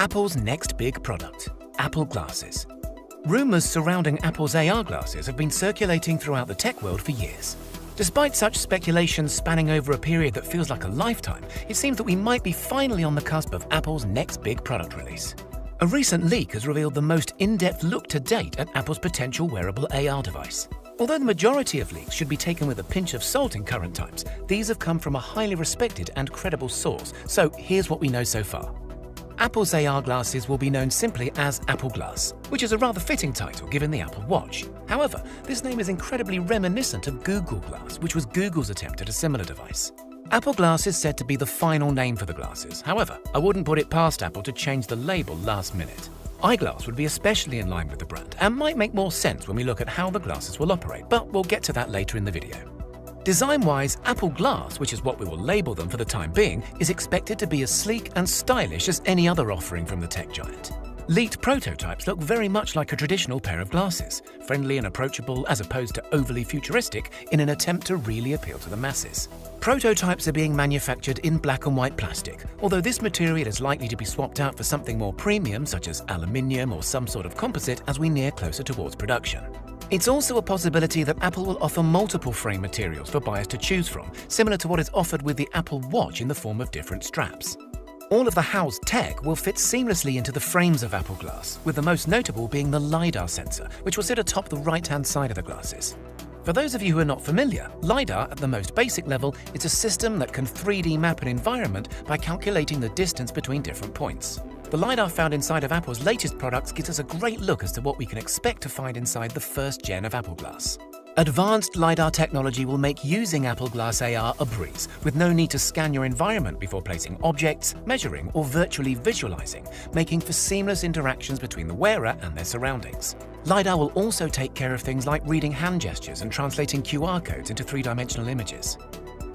Apple's next big product, Apple Glasses. Rumors surrounding Apple's AR glasses have been circulating throughout the tech world for years. Despite such speculation spanning over a period that feels like a lifetime, it seems that we might be finally on the cusp of Apple's next big product release. A recent leak has revealed the most in-depth look to date at Apple's potential wearable AR device. Although the majority of leaks should be taken with a pinch of salt in current times, these have come from a highly respected and credible source, so here's what we know so far. Apple's AR glasses will be known simply as Apple Glass, which is a rather fitting title given the Apple Watch. However, this name is incredibly reminiscent of Google Glass, which was Google's attempt at a similar device. Apple Glass is said to be the final name for the glasses. However, I wouldn't put it past Apple to change the label last minute. iGlass would be especially in line with the brand and might make more sense when we look at how the glasses will operate, but we'll get to that later in the video. Design-wise, Apple Glass, which is what we will label them for the time being, is expected to be as sleek and stylish as any other offering from the tech giant. Leaked prototypes look very much like a traditional pair of glasses, friendly and approachable as opposed to overly futuristic in an attempt to really appeal to the masses. Prototypes are being manufactured in black and white plastic, although this material is likely to be swapped out for something more premium such as aluminium or some sort of composite as we near closer towards production. It's also a possibility that Apple will offer multiple frame materials for buyers to choose from, similar to what is offered with the Apple Watch in the form of different straps. All of the housed tech will fit seamlessly into the frames of Apple Glass, with the most notable being the LiDAR sensor, which will sit atop the right-hand side of the glasses. For those of you who are not familiar, LiDAR at the most basic level is a system that can 3D map an environment by calculating the distance between different points. The LiDAR found inside of Apple's latest products gives us a great look as to what we can expect to find inside the first gen of Apple Glass. Advanced LiDAR technology will make using Apple Glass AR a breeze, with no need to scan your environment before placing objects, measuring, or virtually visualizing, making for seamless interactions between the wearer and their surroundings. LiDAR will also take care of things like reading hand gestures and translating QR codes into three-dimensional images.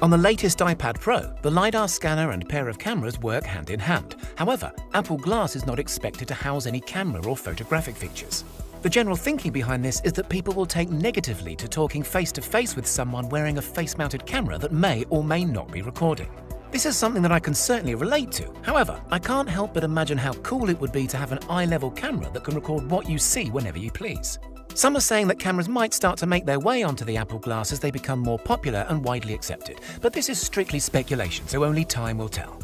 On the latest iPad Pro, the LiDAR scanner and pair of cameras work hand in hand. However, Apple Glass is not expected to house any camera or photographic features. The general thinking behind this is that people will take negatively to talking face-to-face with someone wearing a face-mounted camera that may or may not be recording. This is something that I can certainly relate to. However, I can't help but imagine how cool it would be to have an eye-level camera that can record what you see whenever you please. Some are saying that cameras might start to make their way onto the Apple Glass as they become more popular and widely accepted, but this is strictly speculation, so only time will tell.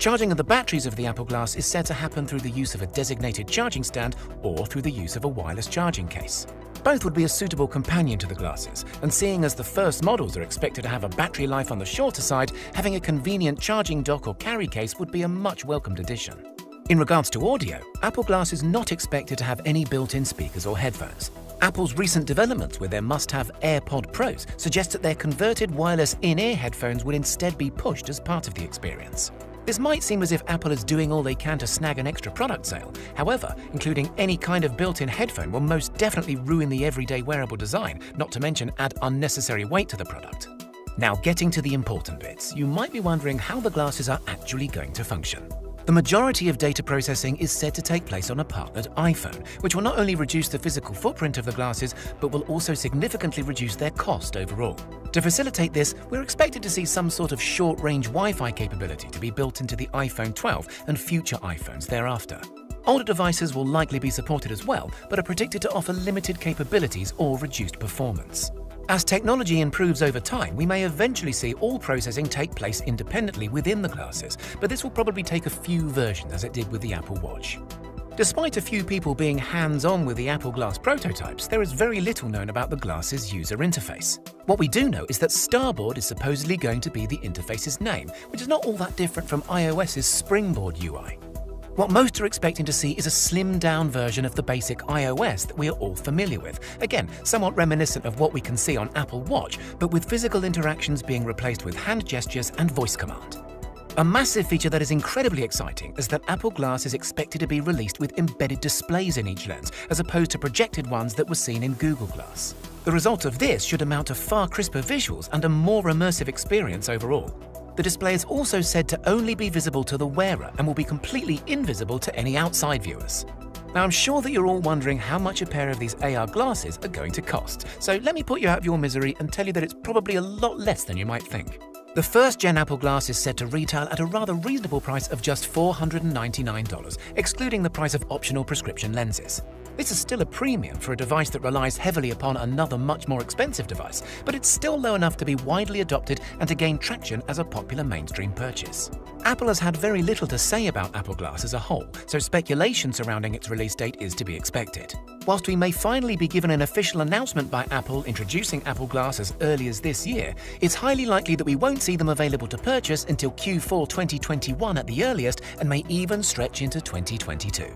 Charging of the batteries of the Apple Glass is said to happen through the use of a designated charging stand or through the use of a wireless charging case. Both would be a suitable companion to the glasses, and seeing as the first models are expected to have a battery life on the shorter side, having a convenient charging dock or carry case would be a much welcomed addition. In regards to audio, Apple Glass is not expected to have any built-in speakers or headphones. Apple's recent developments with their must-have AirPod Pros suggest that their converted wireless in-ear headphones would instead be pushed as part of the experience. This might seem as if Apple is doing all they can to snag an extra product sale. However, including any kind of built-in headphone will most definitely ruin the everyday wearable design, not to mention add unnecessary weight to the product. Now, getting to the important bits, you might be wondering how the glasses are actually going to function. The majority of data processing is said to take place on a partnered iPhone, which will not only reduce the physical footprint of the glasses, but will also significantly reduce their cost overall. To facilitate this, we're expected to see some sort of short-range Wi-Fi capability to be built into the iPhone 12 and future iPhones thereafter. Older devices will likely be supported as well, but are predicted to offer limited capabilities or reduced performance. As technology improves over time, we may eventually see all processing take place independently within the glasses, but this will probably take a few versions as it did with the Apple Watch. Despite a few people being hands-on with the Apple Glass prototypes, there is very little known about the glasses' user interface. What we do know is that Starboard is supposedly going to be the interface's name, which is not all that different from iOS's Springboard UI. What most are expecting to see is a slimmed-down version of the basic iOS that we are all familiar with. Again, somewhat reminiscent of what we can see on Apple Watch, but with physical interactions being replaced with hand gestures and voice command. A massive feature that is incredibly exciting is that Apple Glass is expected to be released with embedded displays in each lens, as opposed to projected ones that were seen in Google Glass. The result of this should amount to far crisper visuals and a more immersive experience overall. The display is also said to only be visible to the wearer and will be completely invisible to any outside viewers. Now, I'm sure that you're all wondering how much a pair of these AR glasses are going to cost, so let me put you out of your misery and tell you that it's probably a lot less than you might think. The first-gen Apple Glass is said to retail at a rather reasonable price of just $499, excluding the price of optional prescription lenses. This is still a premium for a device that relies heavily upon another much more expensive device, but it's still low enough to be widely adopted and to gain traction as a popular mainstream purchase. Apple has had very little to say about Apple Glass as a whole, so speculation surrounding its release date is to be expected. Whilst we may finally be given an official announcement by Apple introducing Apple Glass as early as this year, it's highly likely that we won't see them available to purchase until Q4 2021 at the earliest and may even stretch into 2022.